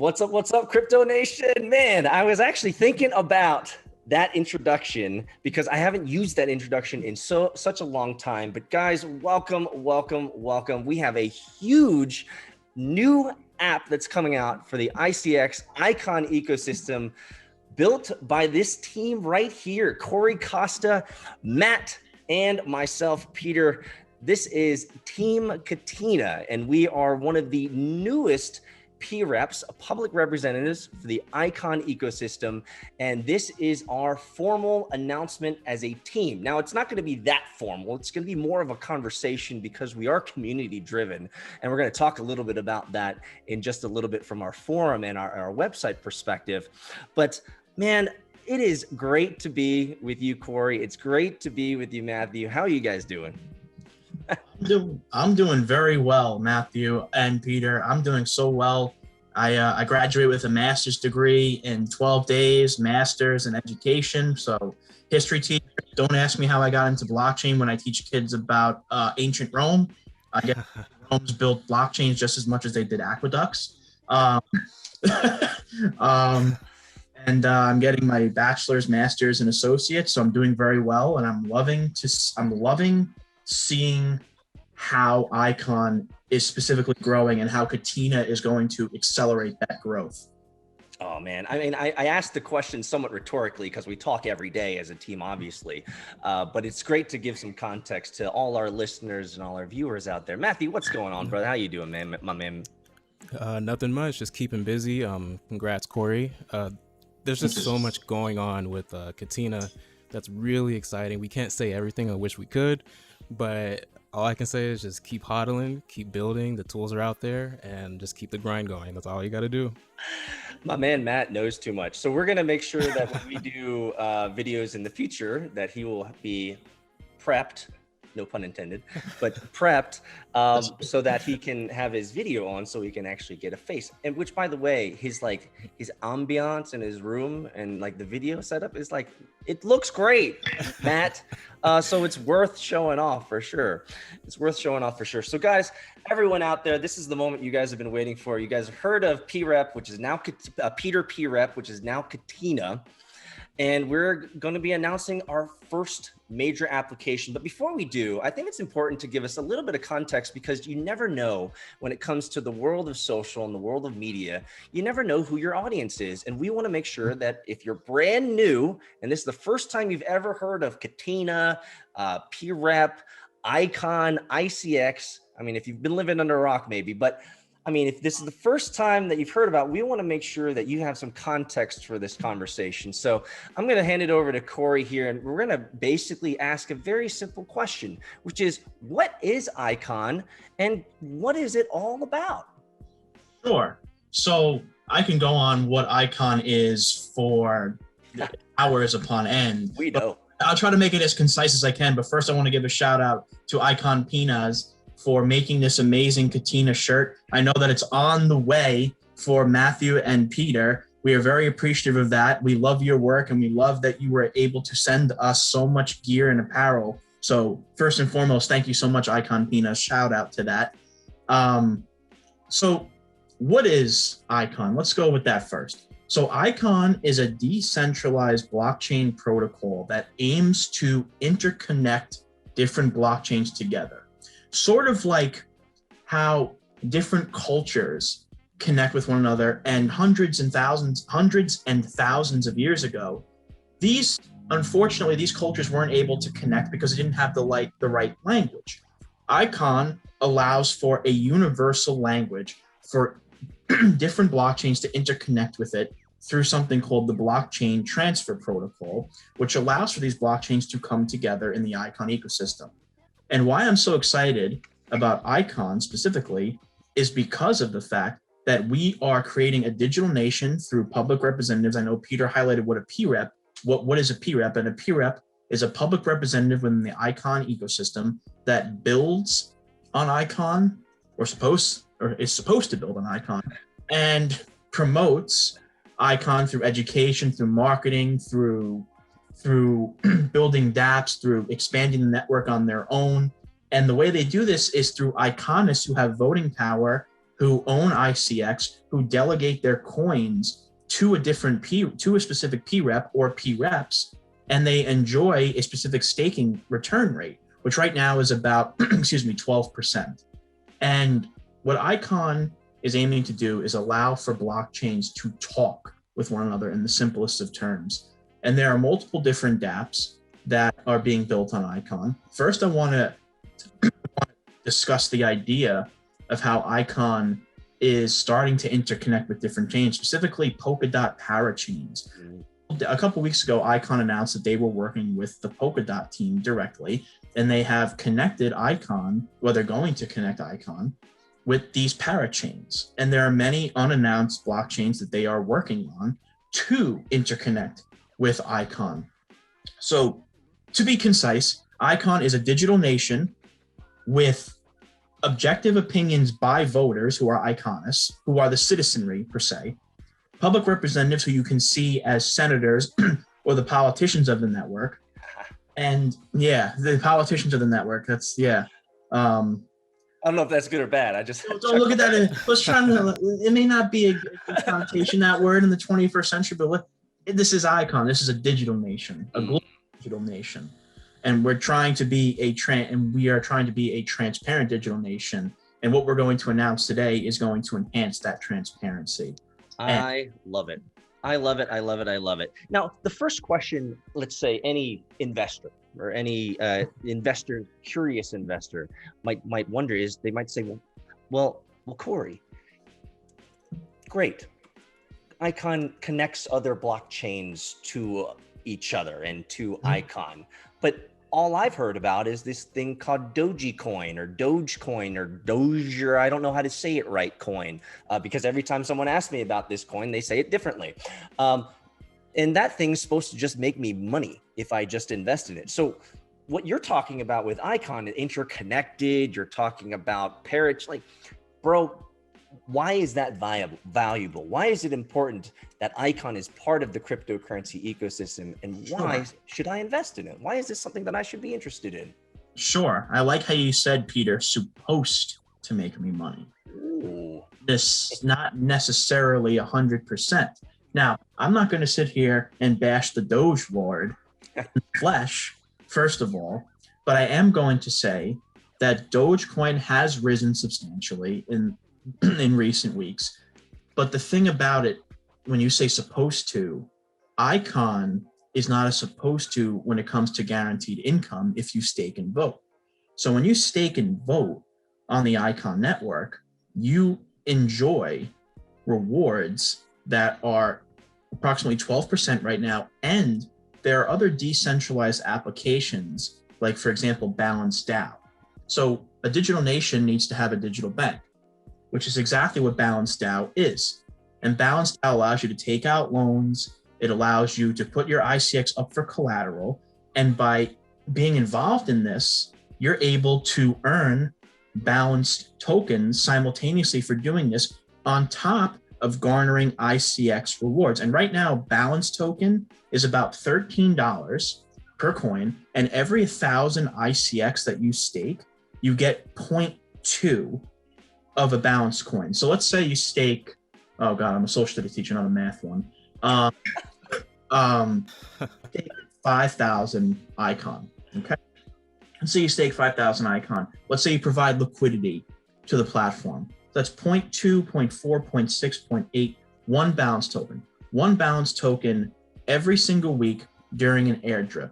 What's up, Crypto Nation? Man, I was actually thinking about that introduction because I haven't used that introduction in such a long time. But guys, welcome. We have a huge new app that's coming out for the ICX Icon ecosystem, built by this team right here, Corey Costa, Matt, and myself, Peter. This is Team Katina, and we are one of the newest PREPs, public representatives for the Icon ecosystem. And this is our formal announcement as a team. Now, it's not going to be that formal. It's going to be more of a conversation because we are community driven. And we're going to talk a little bit about that in just a little bit from our forum and our website perspective. But man, it is great to be with you, Corey. It's great to be with you, Matthew. How are you guys doing? I'm doing very well, Matthew and Peter. I'm doing so well. I graduated with a master's degree in 12 days, master's in education. So history teacher, don't ask me how I got into blockchain when I teach kids about ancient Rome. I guess Rome's built blockchains just as much as they did aqueducts. And I'm getting my bachelor's, master's, and associates. So I'm doing very well, and I'm loving seeing how Icon is specifically growing and how Katina is going to accelerate that growth. Oh man, I mean, I asked the question somewhat rhetorically because we talk every day as a team, obviously, but it's great to give some context to all our listeners and all our viewers out there. Matthew, what's going on, brother? How you doing, man? My man. Nothing much, just keeping busy. Congrats, Corey. There's just so much going on with Katina that's really exciting. We can't say everything. I wish we could. But all I can say is just keep hodling, keep building. The tools are out there, and just keep the grind going. That's all you got to do. My man Matt knows too much. So we're going to make sure that when we do videos in the future that he will be prepped, no pun intended, but prepped so that he can have his video on so he can actually get a face. And which, by the way, his ambiance in his room and like the video setup is like, it looks great, Matt. So it's worth showing off for sure. So guys, everyone out there, this is the moment you guys have been waiting for. You guys have heard of PREP, which is now Peter PREP, which is now Katina. And we're going to be announcing our first major application. But before we do, I think it's important to give us a little bit of context because you never know when it comes to the world of social and the world of media, you never know who your audience is. And we want to make sure that if you're brand new, and this is the first time you've ever heard of Katina, PREP, Icon, ICX, I mean, if you've been living under a rock maybe, but I mean, if this is the first time that you've heard about, we want to make sure that you have some context for this conversation. So I'm going to hand it over to Corey here, and we're going to basically ask a very simple question, which is, what is Icon and what is it all about? Sure. So I can go on what Icon is for hours upon end. We know. I'll try to make it as concise as I can, but first I want to give a shout out to Icon Pinas for making this amazing Katina shirt. I know that it's on the way for Matthew and Peter. We are very appreciative of that. We love your work, and we love that you were able to send us so much gear and apparel. So first and foremost, thank you so much, Icon Pina. Shout out to that. So what is Icon? Let's go with that first. So Icon is a decentralized blockchain protocol that aims to interconnect different blockchains together. Sort of like how different cultures connect with one another, and hundreds and thousands of years ago, unfortunately these cultures weren't able to connect because they didn't have the right language. Icon allows for a universal language for different blockchains to interconnect with it through something called the blockchain transfer protocol, which allows for these blockchains to come together in the Icon ecosystem. And why I'm so excited about Icon specifically is because of the fact that we are creating a digital nation through public representatives. I know Peter highlighted what a PREP, what is a PREP, and a PREP is a public representative within the Icon ecosystem that builds on Icon, is supposed to build on Icon, and promotes Icon through education, through marketing, through building dApps, through expanding the network on their own. And the way they do this is through iconists who have voting power who own ICX, who delegate their coins to a specific PREP or PREPs, and they enjoy a specific staking return rate, which right now is about 12%. And what Icon is aiming to do is allow for blockchains to talk with one another in the simplest of terms. And there are multiple different dApps that are being built on Icon. First, I want to discuss the idea of how Icon is starting to interconnect with different chains, specifically Polkadot parachains. A couple weeks ago, Icon announced that they were working with the Polkadot team directly, and they have connected Icon, well, they're going to connect Icon with these parachains. And there are many unannounced blockchains that they are working on to interconnect with Icon. So to be concise, Icon is a digital nation with objective opinions by voters who are iconists, who are the citizenry per se, public representatives who you can see as senators or the politicians of the network. And yeah, the politicians of the network, that's, yeah. I don't know if that's good or bad. I just don't look at that. Let's try to, it may not be a good connotation, that word in the 21st century, but this is Icon. This is a digital nation, a global digital nation. And we're trying to be a transparent digital nation. And what we're going to announce today is going to enhance that transparency. I love it. I love it. I love it. I love it. Now, the first question, let's say any investor or any curious investor might wonder is, they might say, well, Corey, great. Icon connects other blockchains to each other and to Icon, but all I've heard about is this thing called Dogecoin or Dogecoin or Doge, or I don't know how to say it right, coin, because every time someone asks me about this coin, they say it differently. And that thing's supposed to just make me money if I just invest in it. So what you're talking about with Icon, interconnected, you're talking about parrots, like, bro, why is that valuable? Why is it important that Icon is part of the cryptocurrency ecosystem? And why should I invest in it? Why is this something that I should be interested in? Sure. I like how you said, Peter, supposed to make me money. Ooh. This not necessarily 100%. Now, I'm not going to sit here and bash the Doge Lord in the flesh, first of all, but I am going to say that Dogecoin has risen substantially in recent weeks. But the thing about it, when you say supposed to, Icon is not a supposed to when it comes to guaranteed income if you stake and vote. So when you stake and vote on the Icon network, you enjoy rewards that are approximately 12% right now. And there are other decentralized applications, like, for example, Balanced DAO. So a digital nation needs to have a digital bank, which is exactly what Balanced DAO is. And Balanced DAO allows you to take out loans. It allows you to put your ICX up for collateral. And by being involved in this, you're able to earn balanced tokens simultaneously for doing this, on top of garnering ICX rewards. And right now, balanced token is about $13 per coin. And every 1,000 ICX that you stake, you get 0.2 of a balanced coin. So let's say you stake, oh God, I'm a social studies teacher, not a math one. 5,000 Icon, okay? Let's say you stake 5,000 Icon. Let's say you provide liquidity to the platform. That's 0.2, 0.4, 0.6, 0.8, one balance token. One balance token every single week during an airdrop.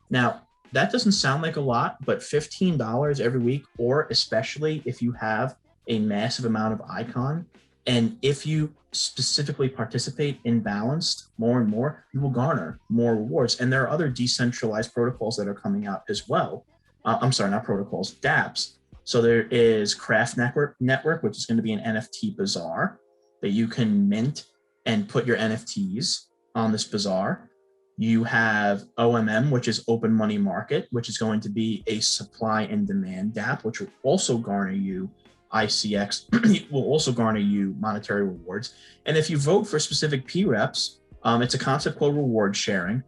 Now, that doesn't sound like a lot, but $15 every week, or especially if you have a massive amount of Icon, and if you specifically participate in Balanced more and more, you will garner more rewards. And there are other decentralized protocols that are coming out as well. I'm sorry, not protocols, dApps. So there is Craft Network, which is going to be an NFT bazaar that you can mint and put your NFTs on this bazaar. You have OMM, which is Open Money Market, which is going to be a supply and demand dApp, which will also garner you ICX, will also garner you monetary rewards. And if you vote for specific PREPs, it's a concept called reward sharing.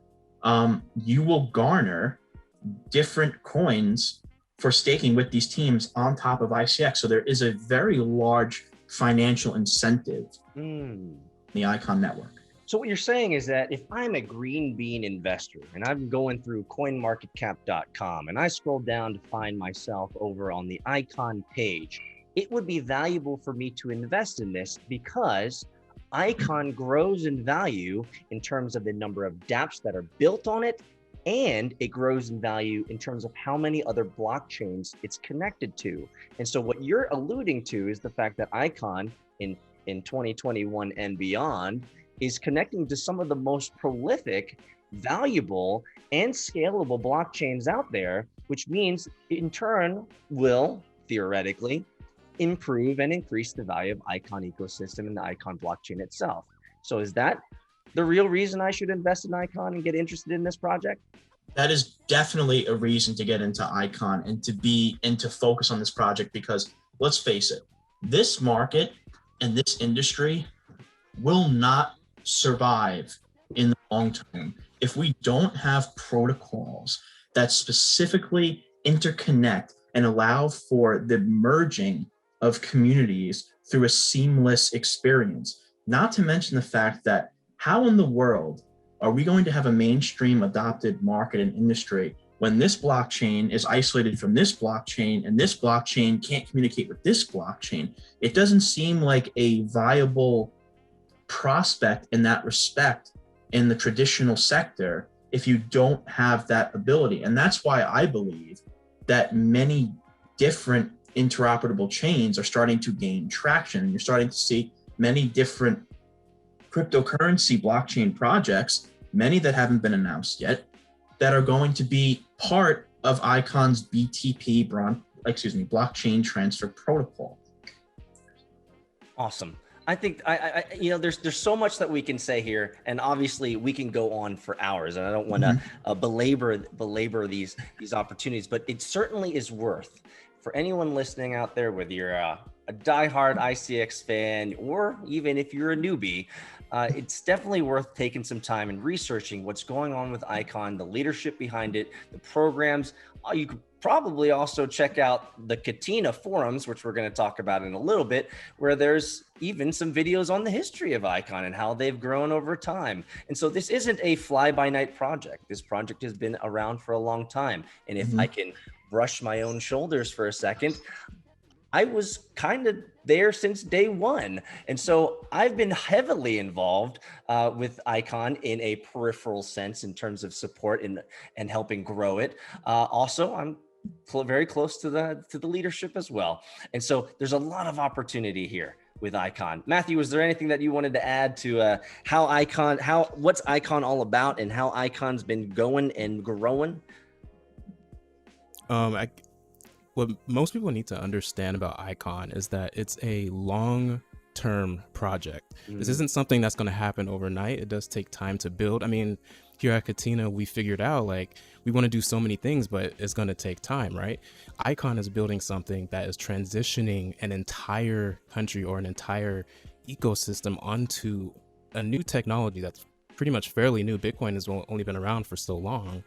You will garner different coins for staking with these teams on top of ICX. So there is a very large financial incentive Mm. in the Icon network. So what you're saying is that if I'm a green bean investor and I'm going through coinmarketcap.com and I scroll down to find myself over on the Icon page, it would be valuable for me to invest in this because Icon grows in value in terms of the number of dApps that are built on it, and it grows in value in terms of how many other blockchains it's connected to. And so what you're alluding to is the fact that Icon in 2021 and beyond is connecting to some of the most prolific, valuable, and scalable blockchains out there, which means in turn will theoretically improve and increase the value of Icon ecosystem and the Icon blockchain itself. So is that the real reason I should invest in Icon and get interested in this project? That is definitely a reason to get into Icon and to focus on this project, because let's face it, this market and this industry will not survive in the long term if we don't have protocols that specifically interconnect and allow for the merging of communities through a seamless experience. Not to mention the fact that how in the world are we going to have a mainstream adopted market and industry when this blockchain is isolated from this blockchain and this blockchain can't communicate with this blockchain? It doesn't seem like a viable prospect in that respect in the traditional sector if you don't have that ability. And that's why I believe that many different interoperable chains are starting to gain traction. You're starting to see many different cryptocurrency blockchain projects, many that haven't been announced yet, that are going to be part of Icon's BTP blockchain transfer protocol. Awesome. I think there's so much that we can say here, and obviously we can go on for hours, and I don't want to belabor these opportunities, but it certainly is worth for anyone listening out there, whether you're a diehard ICX fan or even if you're a newbie. It's definitely worth taking some time and researching what's going on with Icon, the leadership behind it, the programs. You could probably also check out the Katina forums, which we're going to talk about in a little bit, where there's even some videos on the history of Icon and how they've grown over time. And so this isn't a fly-by-night project. This project has been around for a long time. And if I can brush my own shoulders for a second, I was kind of there since day one. And so I've been heavily involved with Icon in a peripheral sense in terms of support and helping grow it. Also, I'm very close to the leadership as well. And so there's a lot of opportunity here with Icon. Matthew, was there anything that you wanted to add to what's Icon all about and how Icon's been going and growing? What most people need to understand about Icon is that it's a long-term project. This isn't something that's going to happen overnight. It does take time to build. I mean, here at Katina, we figured out like we want to do so many things, but it's going to take time, right? Icon is building something that is transitioning an entire country or an entire ecosystem onto a new technology that's pretty much fairly new. Bitcoin has only been around for so long.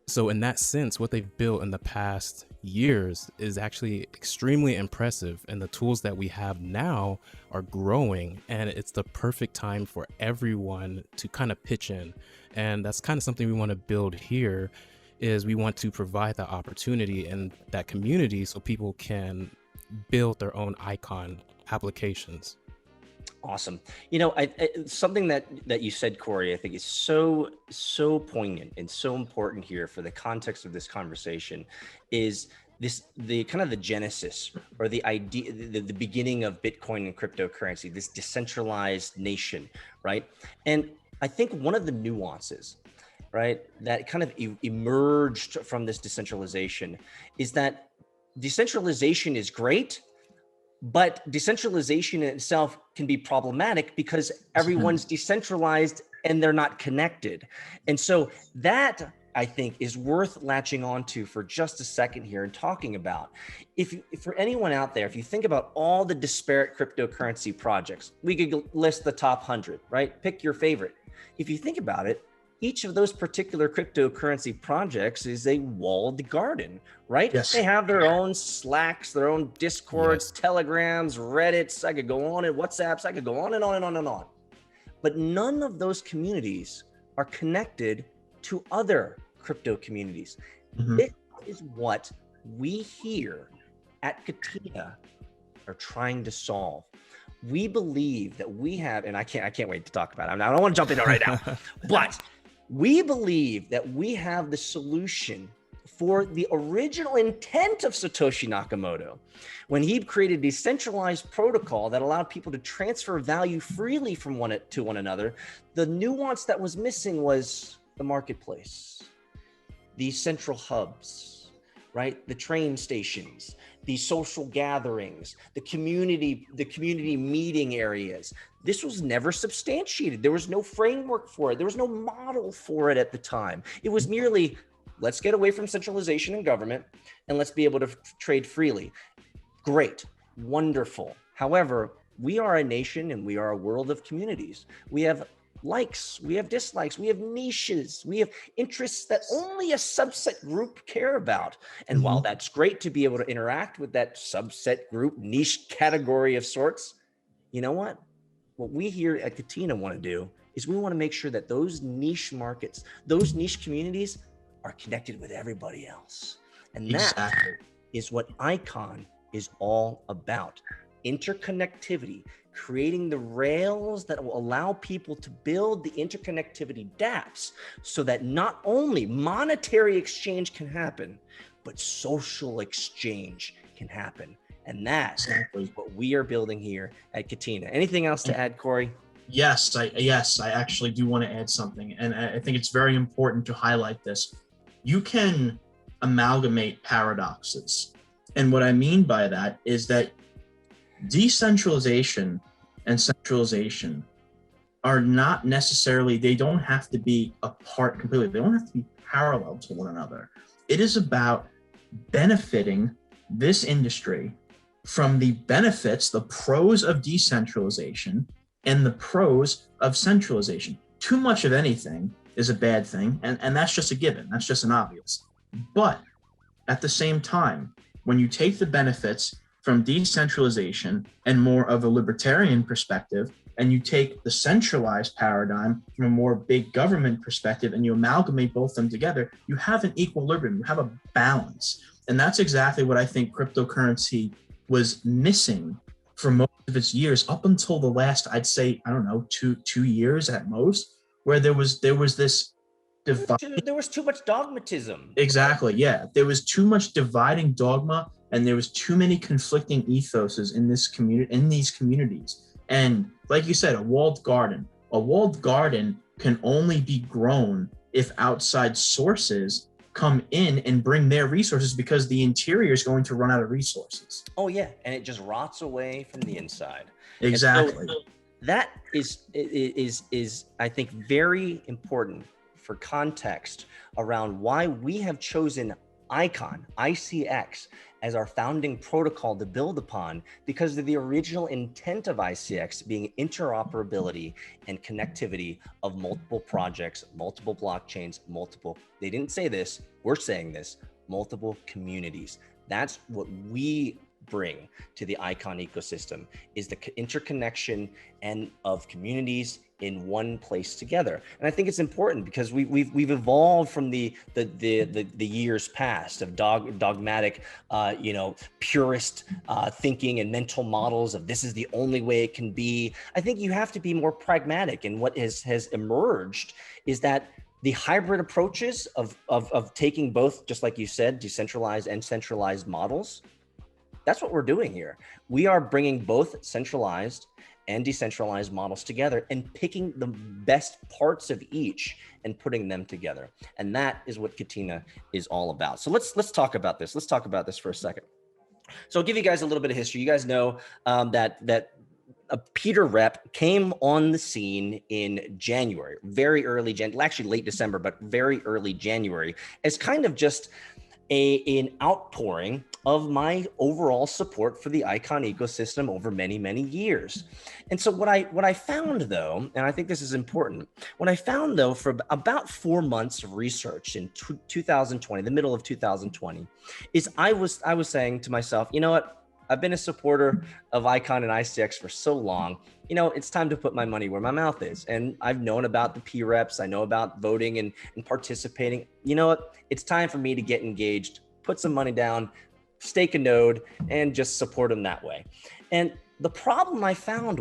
So in that sense, what they've built in the past years is actually extremely impressive. And the tools that we have now are growing, and it's the perfect time for everyone to kind of pitch in. And that's kind of something we want to build here, is we want to provide that opportunity and that community so people can build their own Icon applications. Awesome. Something that you said, Corey, I think is so poignant and so important here for the context of this conversation is the kind of the genesis or the idea, the beginning of Bitcoin and cryptocurrency, this decentralized nation, right? And I think one of the nuances, right, that kind of emerged from this decentralization is that decentralization is great, but decentralization in itself can be problematic because everyone's decentralized and they're not connected. And so that, I think, is worth latching onto for just a second here and talking about. If for anyone out there, if you think about all the disparate cryptocurrency projects, we could list the top 100, right? Pick your favorite. If you think about it, each of those particular cryptocurrency projects is a walled garden, right? Yes. They have their own Slacks, their own Discords, Yes. Telegrams, Reddits. I could go on, and WhatsApps. I could go on and on and on and on. But none of those communities are connected to other crypto communities. Mhm. This is what we here at Katina are trying to solve. We believe that we have, and I can't wait to talk about it. I don't want to jump into it right now, but we believe that we have the solution for the original intent of Satoshi Nakamoto when he created a decentralized protocol that allowed people to transfer value freely from one to one another. The nuance that was missing was the marketplace, the central hubs, right? The train stations, the social gatherings, the community meeting areas. This was never substantiated. There was no framework for it. There was no model for it at the time. It was merely, let's get away from centralization in government and let's be able to trade freely. Great, wonderful. However, we are a nation and we are a world of communities. We have likes, we have dislikes, we have niches, we have interests that only a subset group care about. And while that's great to be able to interact with that subset group, niche category of sorts, you know what? What we here at Katina want to do is we want to make sure that those niche markets, those niche communities are connected with everybody else. And that is what ICON is all about. Interconnectivity, creating the rails that will allow people to build the interconnectivity dApps so that not only monetary exchange can happen, but social exchange can happen. And that is what we are building here at Katina. Anything else to add, Corey? Yes, I actually do want to add something. And I think it's very important to highlight this. You can amalgamate paradoxes. And what I mean by that is that decentralization and centralization are not necessarily, they don't have to be apart completely. They don't have to be parallel to one another. It is about benefiting this industry from the benefits, the pros of decentralization and the pros of centralization. Too much of anything is a bad thing, and that's just a given. That's just an obvious. But at the same time, when you take the benefits from decentralization and more of a libertarian perspective, and you take the centralized paradigm from a more big government perspective, and you amalgamate both of them together, you have an equilibrium, you have a balance. And that's exactly what I think cryptocurrency was missing for most of its years, up until the last, I'd say, I don't know, two years at most, where there was this there was too much dogmatism. Exactly, yeah. There was too much dividing dogma, and there was too many conflicting ethoses in this community, in these communities. And like you said, a walled garden can only be grown if outside sources come in and bring their resources, because the interior is going to run out of resources. Oh yeah, and it just rots away from the inside. Exactly. So that is I think very important for context around why we have chosen ICX as our founding protocol to build upon, because of the original intent of ICX being interoperability and connectivity of multiple projects, multiple blockchains, they didn't say this, we're saying this, multiple communities. That's what we bring to the ICON ecosystem, is the interconnection and of communities in one place together. And I think it's important because we've evolved from the years past of dogmatic, purist thinking and mental models of this is the only way it can be. I think you have to be more pragmatic. And what has emerged is that the hybrid approaches of taking both, just like you said, decentralized and centralized models, that's what we're doing here. We are bringing both centralized and decentralized models together and picking the best parts of each and putting them together. And that is what Katina is all about. So let's talk about this. Let's talk about this for a second. So I'll give you guys a little bit of history. You guys know that Peter Rep came on the scene in January, very early, actually late December, but very early January, as kind of just an outpouring of my overall support for the Icon ecosystem over many, many years. And so what I found though, and I think this is important, what I found though for about 4 months of research in 2020, the middle of 2020, is I was saying to myself, you know what? I've been a supporter of Icon and ICX for so long, you know, it's time to put my money where my mouth is. And I've known about the PREPs, I know about voting and participating. You know what? It's time for me to get engaged, put some money down, stake a node, and just support them that way. And the problem I found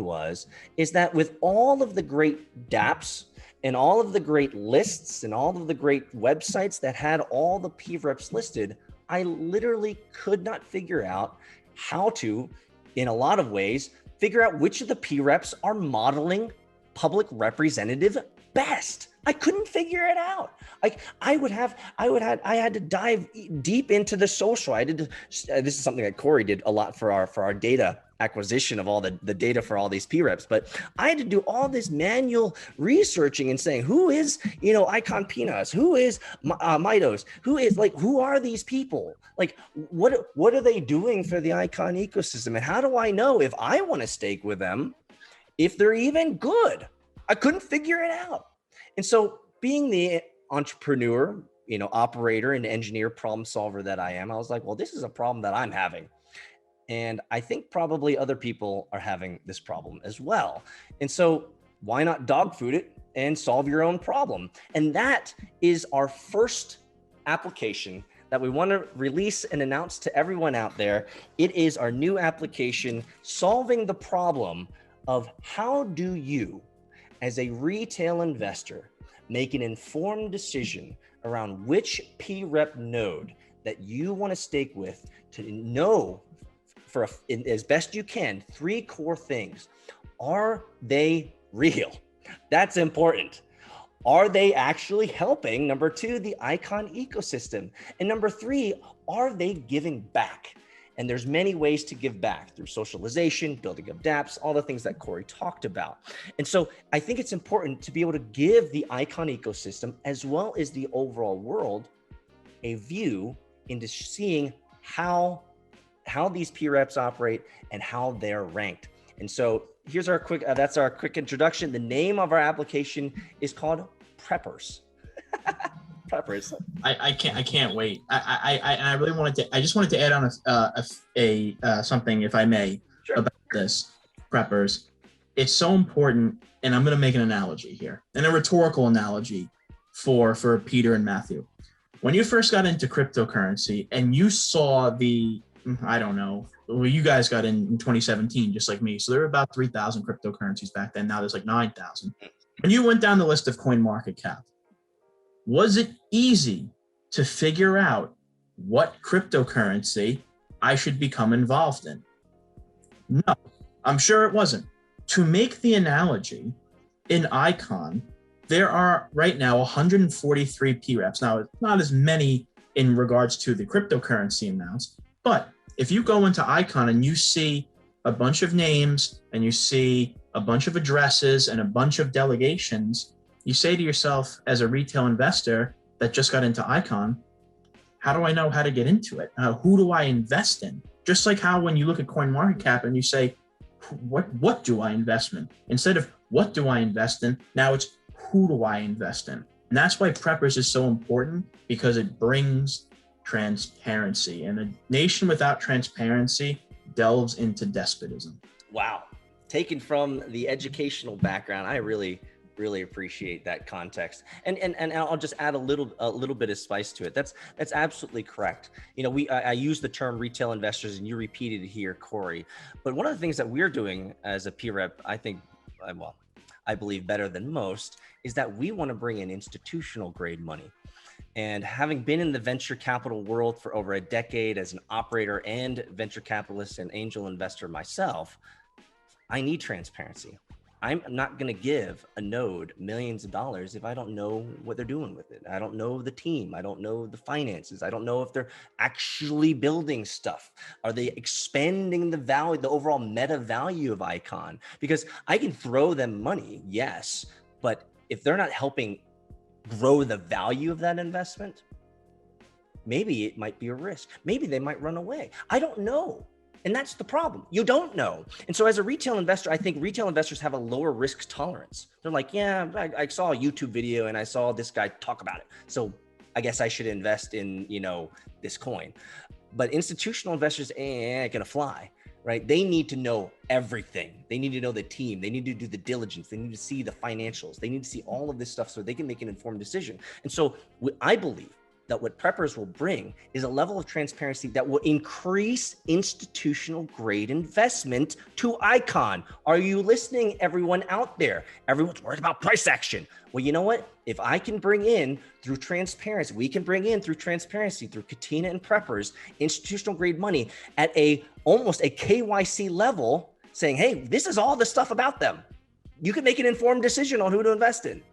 is that with all of the great dApps and all of the great lists and all of the great websites that had all the PREPs listed, I literally could not figure out how to, in a lot of ways, figure out which of the PREPs are modeling public representative best. I couldn't figure it out. Like I had to dive deep into the social. This is something that Corey did a lot for our data acquisition of all the data for all these PREPs, but I had to do all this manual researching and saying, who is, you know, Icon Peanuts, who is Mitos, who are these people? Like, what are they doing for the Icon ecosystem? And how do I know if I want to stake with them, if they're even good? I couldn't figure it out. And so being the entrepreneur, you know, operator and engineer problem solver that I am, I was like, well, this is a problem that I'm having. And I think probably other people are having this problem as well. And so why not dog food it and solve your own problem? And that is our first application that we want to release and announce to everyone out there. It is our new application solving the problem of how do you, as a retail investor, make an informed decision around which PREP node that you want to stake with, to know as best you can 3 core things. Are they real? That's important. Are they actually helping, number 2, the Icon ecosystem? And number 3, are they giving back? And there's many ways to give back through socialization, building up dApps, all the things that Corey talked about. And so I think it's important to be able to give the Icon ecosystem, as well as the overall world, a view into seeing how these PREPs operate and how they're ranked. And so here's our quick, that's our quick introduction. The name of our application is called PREPrs. PREPrs. I can't wait. I really just wanted to add on something, if I may, Sure. about this PREPrs. It's so important, and I'm going to make an analogy here, and a rhetorical analogy for Peter and Matthew. When you first got into cryptocurrency and you saw I don't know, well, you guys got in 2017, just like me. So there were about 3,000 cryptocurrencies back then. Now there's like 9,000. When you went down the list of CoinMarketCap, was it easy to figure out what cryptocurrency I should become involved in? No, I'm sure it wasn't. To make the analogy, in Icon, there are right now 143 PREPs. Now, it's not as many in regards to the cryptocurrency amounts, but if you go into Icon and you see a bunch of names and you see a bunch of addresses and a bunch of delegations, you say to yourself, as a retail investor that just got into Icon, how do I know how to get into it? Who do I invest in? Just like how when you look at CoinMarketCap and you say, what do I invest in? Instead of what do I invest in, now it's who do I invest in? And that's why PREPrs is so important, because it brings transparency. And a nation without transparency delves into despotism. Wow. Taken from the educational background, I really appreciate that context. And I'll just add a little bit of spice to it. That's absolutely correct. You know, I use the term retail investors, and you repeated it here, Corey. But one of the things that we're doing as a PREP, I think, well, I believe better than most, is that we want to bring in institutional grade money. And having been in the venture capital world for over a decade as an operator and venture capitalist and angel investor myself, I need transparency. I'm not going to give a node millions of dollars if I don't know what they're doing with it. I don't know the team. I don't know the finances. I don't know if they're actually building stuff. Are they expanding the value, the overall meta value of Icon? Because I can throw them money, yes, but if they're not helping grow the value of that investment, Maybe it might be a risk. Maybe they might run away. I don't know. And that's the problem. You don't know. And so as a retail investor, I think retail investors have a lower risk tolerance. They're like, yeah, I saw a YouTube video and I saw this guy talk about it. So I guess I should invest in, this coin. But institutional investors ain't gonna fly, right? They need to know everything. They need to know the team. They need to do the diligence. They need to see the financials. They need to see all of this stuff so they can make an informed decision. And so I believe that what PREPrs will bring is a level of transparency that will increase institutional grade investment to Icon. Are you listening, everyone out there? Everyone's worried about price action. Well, you know what? If I can bring in through transparency, we can bring in through transparency, through Katina and PREPrs, institutional grade money at almost a KYC level, saying, hey, this is all the stuff about them. You can make an informed decision on who to invest in.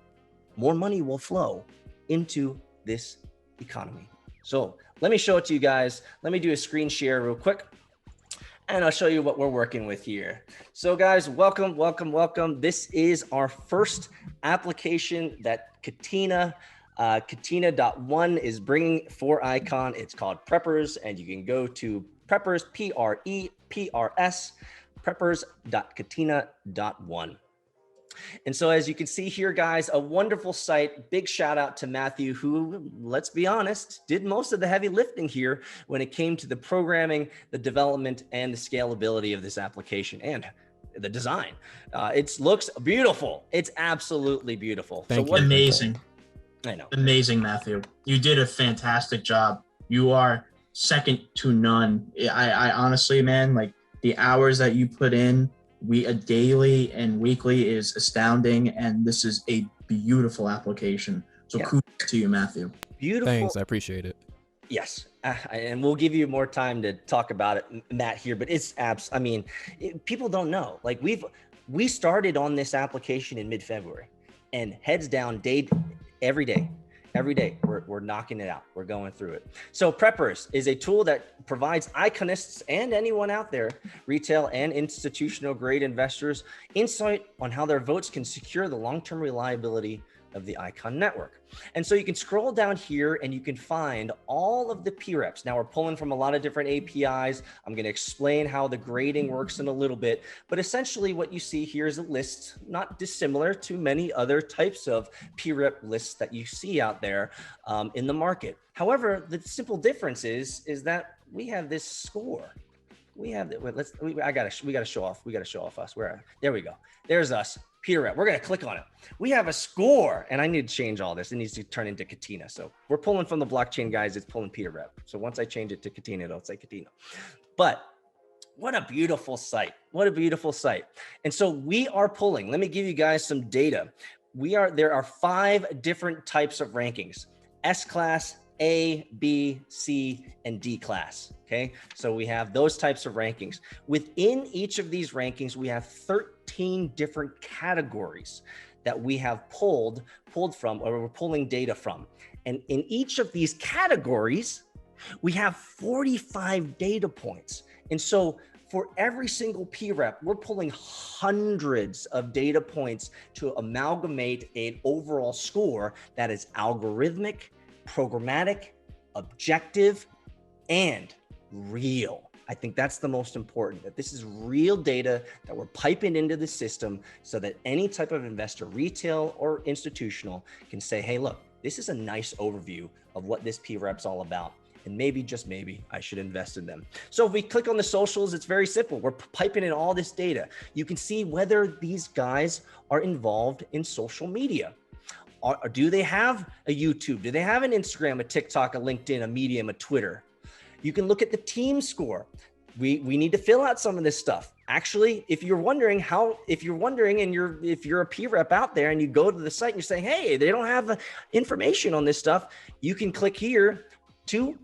More money will flow into this economy. So let me show it to you guys. Let me do a screen share real quick, and I'll show you what we're working with here. So guys, welcome. This is our first application that Katina, Katina.1 is bringing for Icon. It's called PREPrs, and you can go to PREPrs, PREPRS, PREPrs.Katina.1. And so as you can see here, guys, a wonderful site. Big shout out to Matthew, who, let's be honest, did most of the heavy lifting here when it came to the programming, the development, and the scalability of this application and the design. It looks beautiful. It's absolutely beautiful. Thank you. Amazing. I know. Amazing, Matthew. You did a fantastic job. You are second to none. I honestly, man, like the hours that you put in, daily and weekly is astounding, and this is a beautiful application. So kudos to you, Matthew. Beautiful. Thanks, I appreciate it. Yes, and we'll give you more time to talk about it, Matt, here. But it's apps. I mean, people don't know. Like we started on this application in mid-February, and heads down, every day. We're knocking it out. We're going through it. So PREPrs is a tool that provides iconists and anyone out there, retail and institutional grade investors, insight on how their votes can secure the long-term reliability of the Icon network. And so you can scroll down here and you can find all of the PREPs. Now we're pulling from a lot of different APIs. I'm going to explain how the grading works in a little bit, but essentially what you see here is a list not dissimilar to many other types of PREP lists that you see out there in the market. However, the simple difference is that we have this score. We have that. We got to show off. We got to show off us. There we go. There's us. PREP. We're going to click on it. We have a score, and I need to change all this. It needs to turn into Katina. So we're pulling from the blockchain guys. It's pulling PREP. So once I change it to Katina, it'll say Katina. But what a beautiful site. What a beautiful site. And so we are pulling. Let me give you guys some data. There are 5 different types of rankings: S class, A, B, C, and D class. Okay, so we have those types of rankings. Within each of these rankings, we have 13 different categories that we have pulled from, or we're pulling data from. And in each of these categories, we have 45 data points. And so for every single PREP, we're pulling hundreds of data points to amalgamate an overall score that is algorithmic, programmatic, objective, and real. I think that's the most important, that this is real data that we're piping into the system so that any type of investor, retail or institutional, can say, hey, look, this is a nice overview of what this PREP's all about. And maybe, just maybe, I should invest in them. So if we click on the socials, it's very simple. We're piping in all this data. You can see whether these guys are involved in social media. Do they have a YouTube? Do they have an Instagram, a TikTok, a LinkedIn, a Medium, a Twitter? You can look at the team score. We need to fill out some of this stuff. Actually, if you're wondering if you're a PREP out there and you go to the site and you're saying, hey, they don't have information on this stuff, you can click here to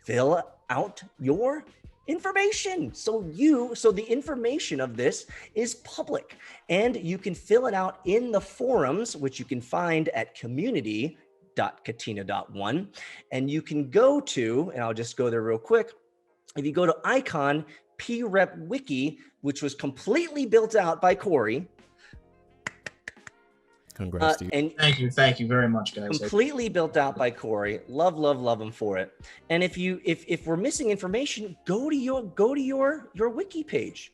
fill out your information. So the information of this is public, and you can fill it out in the forums, which you can find at community.katina.1. And you can go to, and I'll just go there real quick. If you go to Icon PREP Wiki, which was completely built out by Corey. Congrats to you. And Thank you very much, guys. completely built out by Corey. Love him for it. And if we're missing information, go to your wiki page.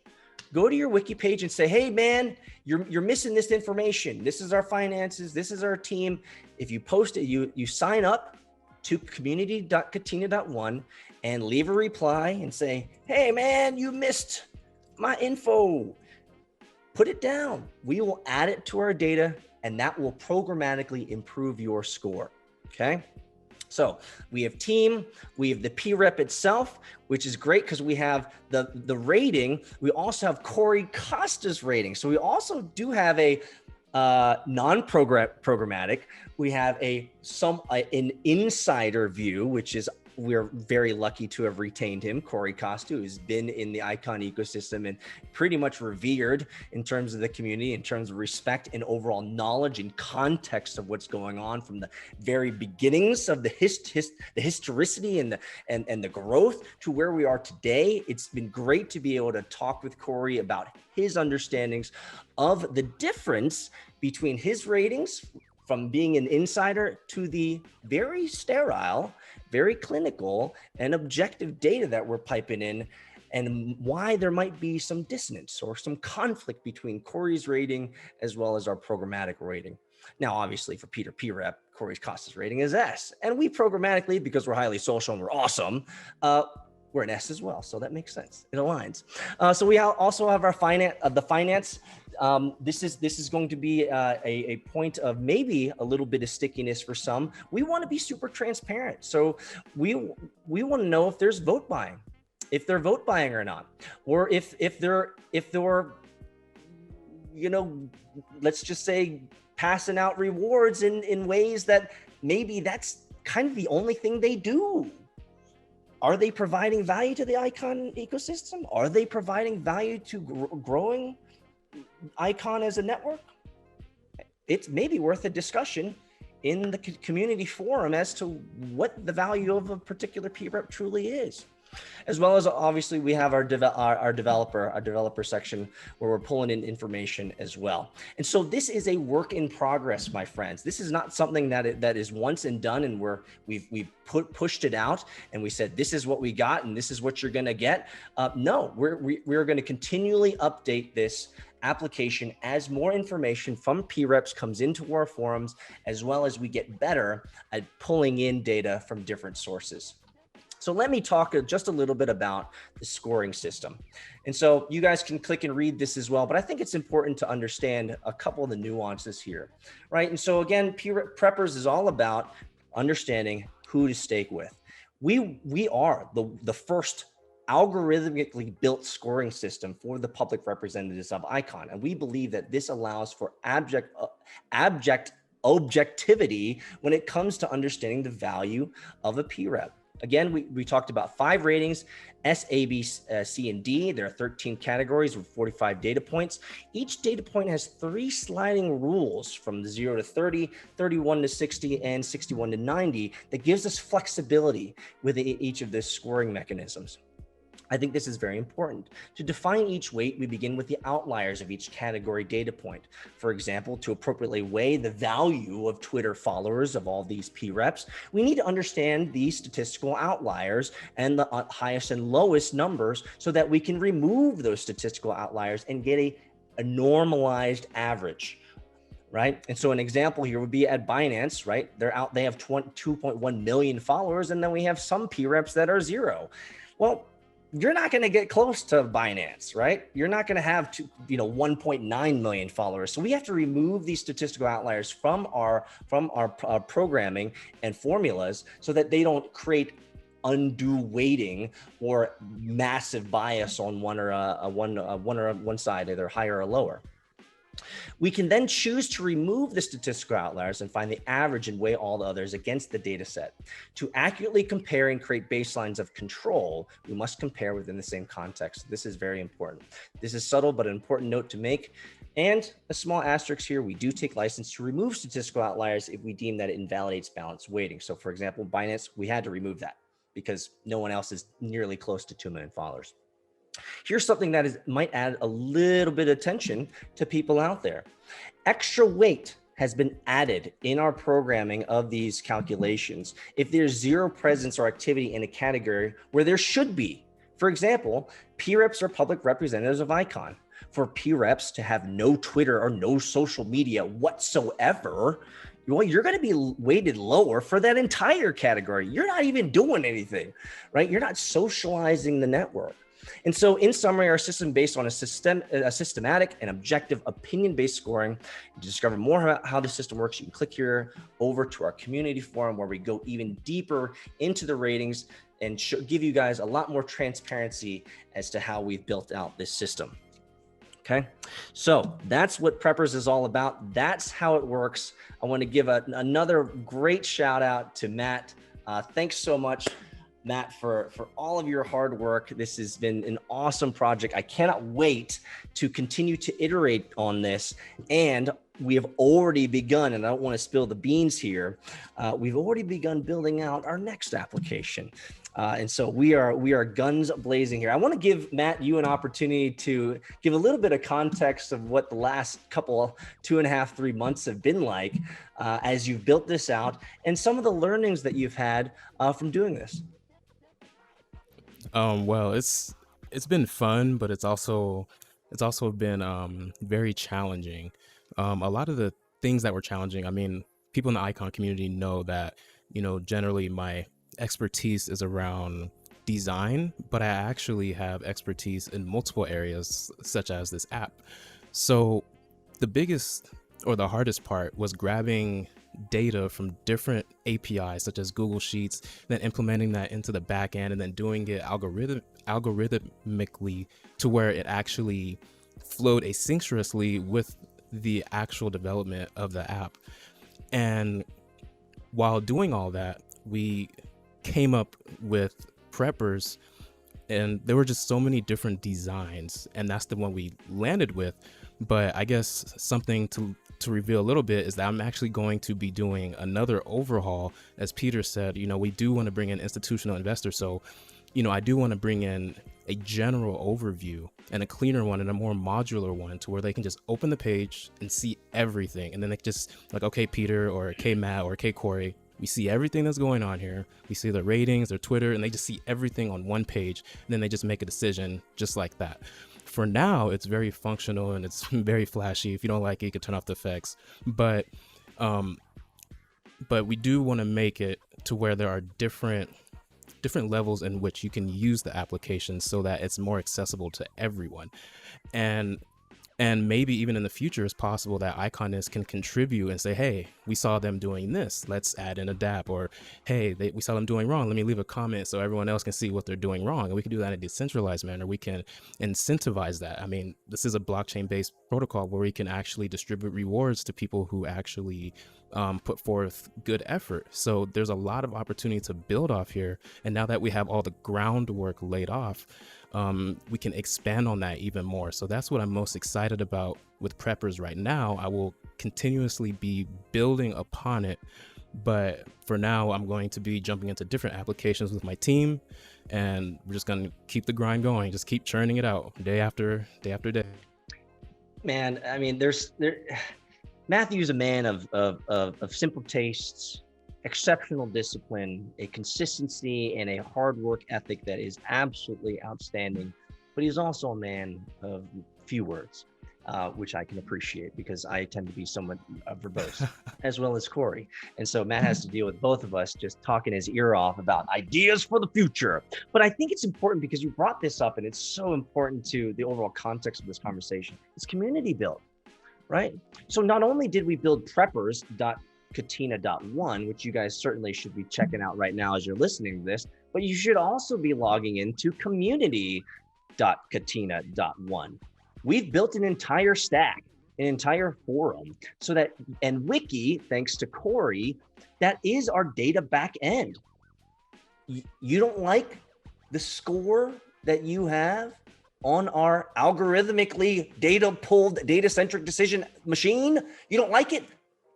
Go to your wiki page and say, hey man, you're missing this information. This is our finances. This is our team. If you post it, you sign up to community.katina.one and leave a reply and say, hey man, you missed my info. Put it down. We will add it to our data, and that will programmatically improve your score. Okay. So we have team, we have the PREP itself, which is great because we have the rating. We also have Corey Costa's rating. So we also do have a non-programmatic. We have an insider view, which is, we're very lucky to have retained him, Corey Costa, who's been in the Icon ecosystem and pretty much revered in terms of the community, in terms of respect and overall knowledge and context of what's going on from the very beginnings of the historicity and the growth to where we are today. It's been great to be able to talk with Corey about his understandings of the difference between his ratings from being an insider to the very sterile, very clinical and objective data that we're piping in, and why there might be some dissonance or some conflict between Corey's rating as well as our programmatic rating. Now, obviously for Peter PREP, Corey's Costa's rating is S, and we programmatically, because we're highly social and we're awesome, we're an S as well. So that makes sense. It aligns. So we also have our finance. This is going to be a point of maybe a little bit of stickiness for some. We want to be super transparent. So we want to know if there's vote buying, if they're vote buying or not, or if they're, you know, let's just say passing out rewards in ways that maybe that's kind of the only thing they do. Are they providing value to the Icon ecosystem? Are they providing value to growing Icon as a network? It's maybe worth a discussion in the community forum as to what the value of a particular PREP truly is. As well as obviously we have our developer section where we're pulling in information as well. And so this is a work in progress, my friends. This is not something that is once and done and we've pushed it out and we said, this is what we got and this is what you're going to get. No, we're going to continually update this application as more information from PREPs comes into our forums, as well as we get better at pulling in data from different sources. So let me talk just a little bit about the scoring system. And so you guys can click and read this as well, but I think it's important to understand a couple of the nuances here, right? And so again, PREPrs is all about understanding who to stake with. We are the first algorithmically built scoring system for the public representatives of Icon. And we believe that this allows for abject objectivity when it comes to understanding the value of a PREP. Again, we talked about 5 ratings, S, A, B, C, and D. There are 13 categories with 45 data points. Each data point has 3 sliding rules from 0 to 30, 31 to 60, and 61 to 90 that gives us flexibility with each of the scoring mechanisms. I think this is very important. To define each weight, we begin with the outliers of each category data point. For example, to appropriately weigh the value of Twitter followers of all these PREPs, we need to understand the statistical outliers and the highest and lowest numbers so that we can remove those statistical outliers and get a normalized average. Right. And so an example here would be at Binance, right? They have 2.1 million followers, and then we have some PREPs that are 0. Well, you're not going to get close to Binance, right? You're not going to have 1.9 million followers. So we have to remove these statistical outliers from our programming and formulas so that they don't create undue weighting or massive bias on one side, either higher or lower. We can then choose to remove the statistical outliers and find the average and weigh all the others against the data set. To accurately compare and create baselines of control, we must compare within the same context. This is very important. This is subtle, but an important note to make. And a small asterisk here, we do take license to remove statistical outliers if we deem that it invalidates balanced weighting. So for example, Binance, we had to remove that because no one else is nearly close to 2 million followers. Here's something that might add a little bit of attention to people out there. Extra weight has been added in our programming of these calculations if there's zero presence or activity in a category where there should be. For example, PREPs are public representatives of ICON. For PREPs to have no Twitter or no social media whatsoever, well, you're going to be weighted lower for that entire category. You're not even doing anything, right? You're not socializing the network. And so in summary, our system based on a systematic and objective opinion-based scoring. To discover more about how the system works, you can click here over to our community forum where we go even deeper into the ratings and give you guys a lot more transparency as to how we've built out this system. Okay, so that's what PREPrs is all about. That's how it works. I want to give another great shout out to Matt. Thanks so much, Matt, for all of your hard work. This has been an awesome project. I cannot wait to continue to iterate on this. And we have already begun, and I don't want to spill the beans here. We've already begun building out our next application. And so we are guns blazing here. I want to give Matt, you an opportunity to give a little bit of context of what the last couple, 2.5, 3 months have been like as you've built this out, and some of the learnings that you've had from doing this. Well, it's been fun, but it's also been very challenging. A lot of the things that were challenging, I mean, people in the icon community know that, generally my expertise is around design, but I actually have expertise in multiple areas, such as this app. So the biggest or the hardest part was grabbing data from different APIs, such as Google Sheets, then implementing that into the back end and then doing it algorithmically to where it actually flowed asynchronously with the actual development of the app. And while doing all that, we came up with PREPrs, and there were just so many different designs, and that's the one we landed with. But I guess something to reveal a little bit is that I'm actually going to be doing another overhaul. As Peter said, we do want to bring in institutional investors. So, I do want to bring in a general overview and a cleaner one and a more modular one to where they can just open the page and see everything. And then they just like, okay, Peter, or okay, Matt, or okay, Corey, we see everything that's going on here. We see their ratings, their Twitter, and they just see everything on one page. And then they just make a decision just like that. For now, it's very functional and it's very flashy. If you don't like it, you can turn off the effects. But we do want to make it to where there are different levels in which you can use the application so that it's more accessible to everyone. And maybe even in the future, it's possible that iconists can contribute and say, hey, we saw them doing this, let's add in a DApp, or hey, we saw them doing wrong, let me leave a comment so everyone else can see what they're doing wrong. And we can do that in a decentralized manner. We can incentivize that. I mean, this is a blockchain-based protocol where we can actually distribute rewards to people who actually put forth good effort. So there's a lot of opportunity to build off here. And now that we have all the groundwork laid off, we can expand on that even more. So that's what I'm most excited about with PREPrs right now. I will continuously be building upon it, but for now I'm going to be jumping into different applications with my team, and we're just going to keep the grind going, just keep churning it out day after day. Man, I mean, Matthew's a man of simple tastes, exceptional discipline, a consistency, and a hard work ethic that is absolutely outstanding. But he's also a man of few words, which I can appreciate because I tend to be somewhat verbose, as well as Corey. And so Matt has to deal with both of us just talking his ear off about ideas for the future. But I think it's important because you brought this up, and it's so important to the overall context of this conversation. It's community built, right? So not only did we build Katina.1, which you guys certainly should be checking out right now as you're listening to this, but you should also be logging into community.katina.1. We've built an entire stack, an entire forum, so that, and Wiki, thanks to Corey, that is our data back end. You don't like the score that you have on our algorithmically data-pulled, data-centric decision machine? You don't like it?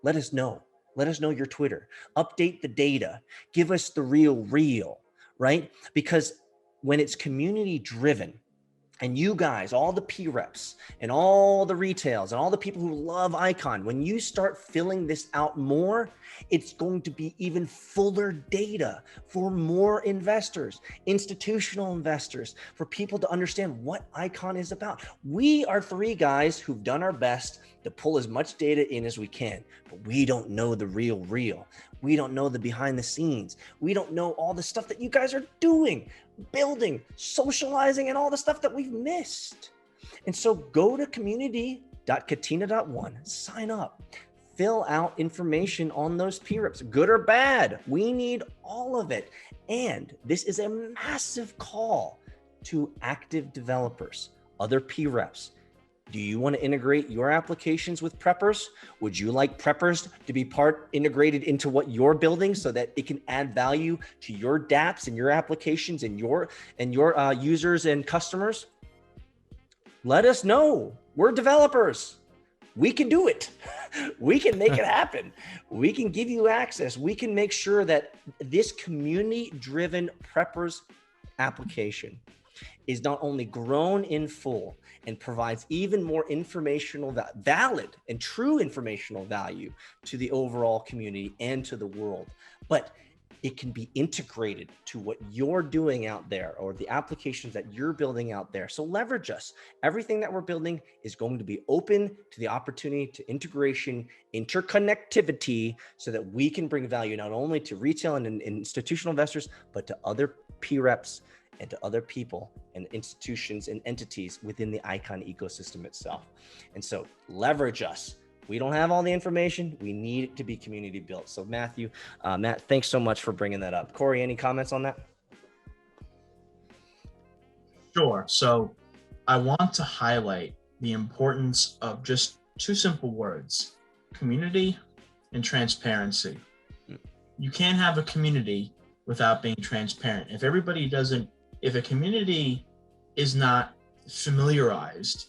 Let us know. Let us know your Twitter. Update the data. Give us the real, right? Because when it's community driven, And you guys, all the PREPs and all the retails and all the people who love Icon, when you start filling this out more, it's going to be even fuller data for more investors, institutional investors, for people to understand what Icon is about. We are three guys who've done our best to pull as much data in as we can, but we don't know the real. We don't know the behind the scenes. We don't know all the stuff that you guys are doing, building, socializing, and all the stuff that we've missed. And so go to community.katina.one, sign up, fill out information on those PREPs, good or bad. We need all of it. And this is a massive call to active developers, other PREPs. Do you want to integrate your applications with PREPrs? Would you like PREPrs to be integrated into what you're building so that it can add value to your dApps and your applications and your users and customers? Let us know. We're developers. We can do it. We can make it happen. We can give you access. We can make sure that this community-driven PREPrs application is not only grown in full and provides even more informational, valid and true informational value to the overall community and to the world, but it can be integrated to what you're doing out there or the applications that you're building out there. So leverage us. Everything that we're building is going to be open to the opportunity to integration, interconnectivity, so that we can bring value not only to retail and institutional investors, but to other PREPs and to other people and institutions and entities within the Icon ecosystem itself. And so leverage us. We don't have all the information. We need it to be community built. So Matt, thanks so much for bringing that up. Corey, any comments on that? Sure. So I want to highlight the importance of just two simple words: community and transparency. You can't have a community without being transparent. If a community is not familiarized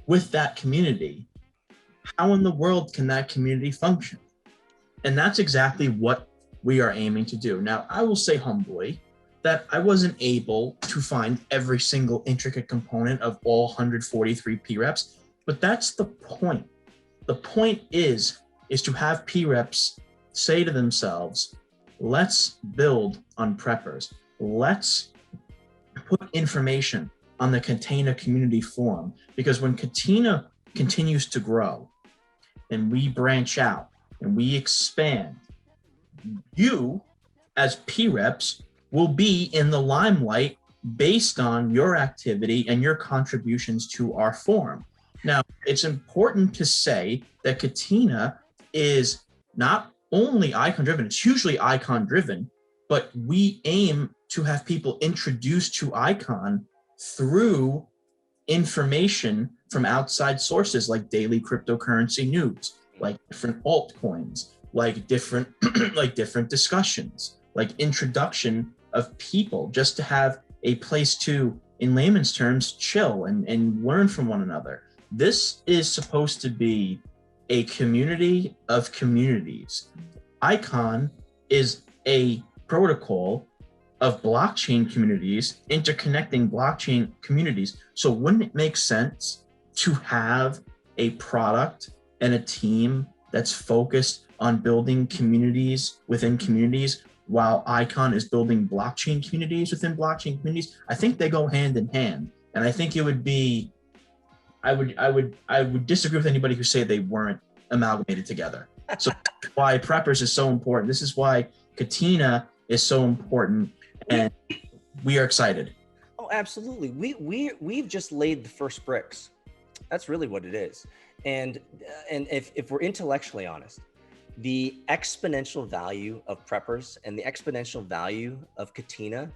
with that community, how in the world can that community function? And that's exactly what we are aiming to do. Now, I will say humbly that I wasn't able to find every single intricate component of all 143 PREPs, but that's the point. The point is to have PREPs say to themselves, let's build on PREPrs. Let's put information on the Katina community forum, because when Katina continues to grow and we branch out and we expand, you as PREPs will be in the limelight based on your activity and your contributions to our forum. Now, it's important to say that Katina is not only icon driven, it's hugely icon driven, but we aim to have people introduced to Icon through information from outside sources like daily cryptocurrency news, like different altcoins, like different discussions, like introduction of people, just to have a place to, in layman's terms, chill and learn from one another. This is supposed to be a community of communities. Icon is a protocol of blockchain communities, interconnecting blockchain communities. So wouldn't it make sense to have a product and a team that's focused on building communities within communities, while Icon is building blockchain communities within blockchain communities? I think they go hand in hand. And I think it would be, I would disagree with anybody who say they weren't amalgamated together. So why PREPrs is so important. This is why Katina is so important, and we are excited. Oh, absolutely. We've just laid the first bricks. That's really what it is. And if we're intellectually honest, the exponential value of PREPrs and the exponential value of Katina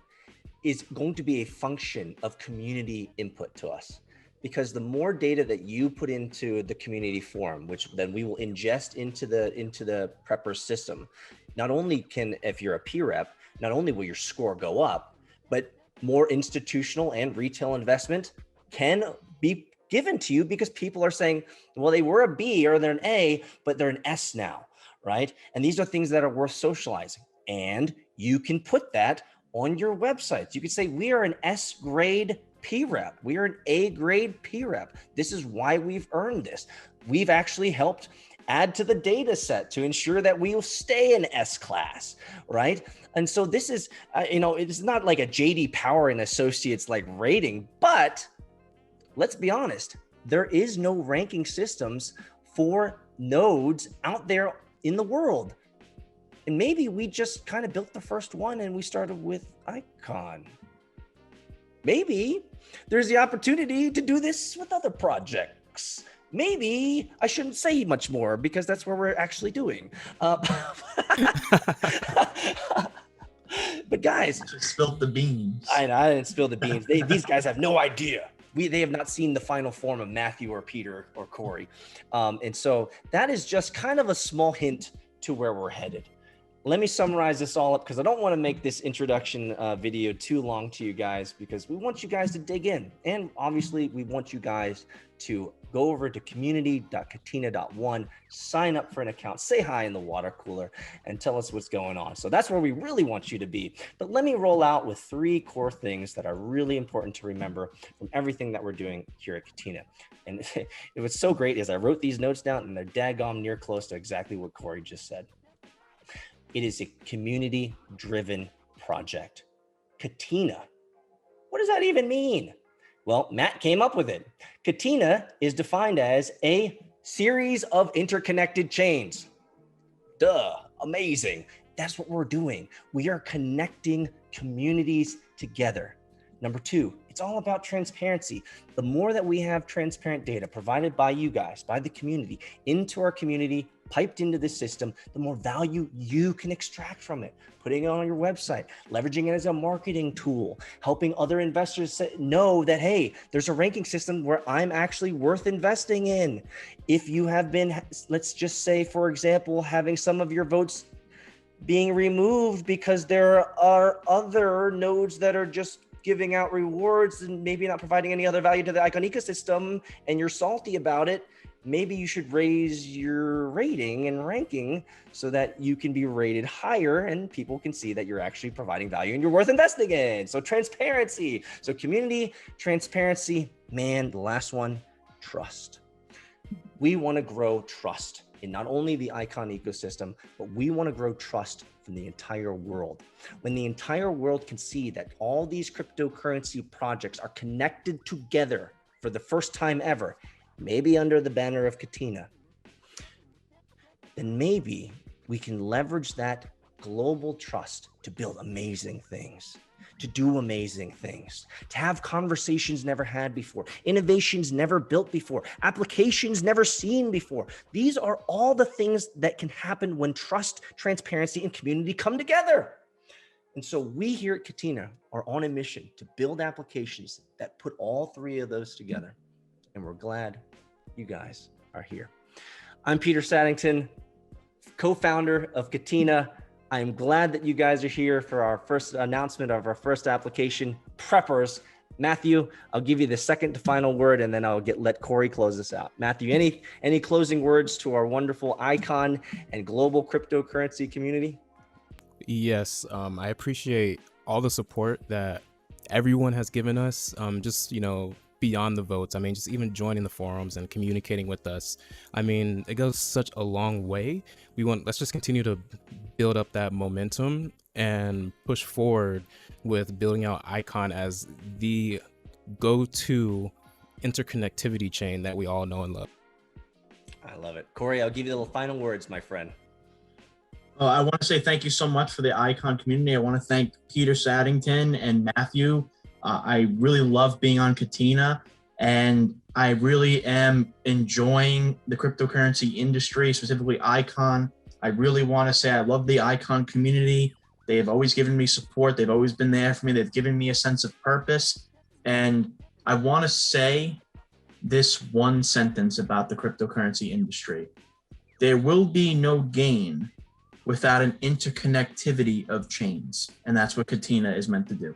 is going to be a function of community input to us. Because the more data that you put into the community forum, which then we will ingest into the PREPR system, not only can, if you're a PREP, not only will your score go up, but more institutional and retail investment can be given to you, because people are saying, well, they were a B or they're an A, but they're an S now, right? And these are things that are worth socializing. And you can put that on your websites. You could say, we are an S grade PREP. We are an A-grade PREP. This is why we've earned this. We've actually helped add to the data set to ensure that we will stay in S class, right? And so this is, it's not like a JD Power and Associates like rating, but let's be honest, there is no ranking systems for nodes out there in the world. And maybe we just kind of built the first one and we started with Icon. Maybe there's the opportunity to do this with other projects. Maybe I shouldn't say much more because that's what we're actually doing. But guys, just spilled the beans. I didn't spill the beans. These guys have no idea. They have not seen the final form of Matthew or Peter or Corey. And so that is just kind of a small hint to where we're headed. Let me summarize this all up because I don't want to make this introduction video too long to you guys because we want you guys to dig in. And obviously we want you guys to go over to community.katina.one, sign up for an account, say hi in the water cooler, and tell us what's going on. So that's where we really want you to be. But let me roll out with 3 core things that are really important to remember from everything that we're doing here at Katina. And it was so great as I wrote these notes down and they're daggone near close to exactly what Corey just said. It is a community-driven project. Katina, what does that even mean? Well, Matt came up with it. Katina is defined as a series of interconnected chains. Duh, amazing. That's what we're doing. We are connecting communities together. Number 2, it's all about transparency. The more that we have transparent data provided by you guys, by the community, into our community, piped into the system, the more value you can extract from it. Putting it on your website, leveraging it as a marketing tool, helping other investors know that, hey, there's a ranking system where I'm actually worth investing in. If you have been, let's just say, for example, having some of your votes being removed because there are other nodes that are just giving out rewards and maybe not providing any other value to the Icon ecosystem, and you're salty about it, maybe you should raise your rating and ranking so that you can be rated higher and people can see that you're actually providing value and you're worth investing in. So transparency. So community, transparency, man, the last one, trust. We want to grow trust in not only the Icon ecosystem, but we want to grow trust from the entire world. When the entire world can see that all these cryptocurrency projects are connected together for the first time ever, maybe under the banner of Katina, then maybe we can leverage that global trust to build amazing things, to do amazing things, to have conversations never had before, innovations never built before, applications never seen before. These are all the things that can happen when trust, transparency, and community come together. And so we here at Katina are on a mission to build applications that put all 3 of those together. And we're glad you guys are here. I'm Peter Saddington, co-founder of Katina. I'm glad that you guys are here for our first announcement of our first application, PREPrs. Matthew, I'll give you the second to final word, and then I'll let Corey close this out. Matthew, any closing words to our wonderful Icon and global cryptocurrency community? Yes, I appreciate all the support that everyone has given us. Beyond the votes. I mean, just even joining the forums and communicating with us. I mean, it goes such a long way. Let's just continue to build up that momentum and push forward with building out Icon as the go-to interconnectivity chain that we all know and love. I love it. Corey, I'll give you the final words, my friend. I want to say thank you so much for the Icon community. I want to thank Peter Saddington and Matthew. I really love being on Katina, and I really am enjoying the cryptocurrency industry, specifically Icon. I really want to say I love the Icon community. They have always given me support. They've always been there for me. They've given me a sense of purpose. And I want to say this one sentence about the cryptocurrency industry. There will be no gain without an interconnectivity of chains. And that's what Katina is meant to do.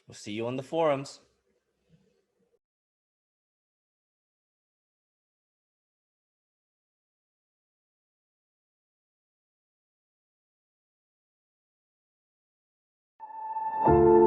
We'll see you on the forums. you.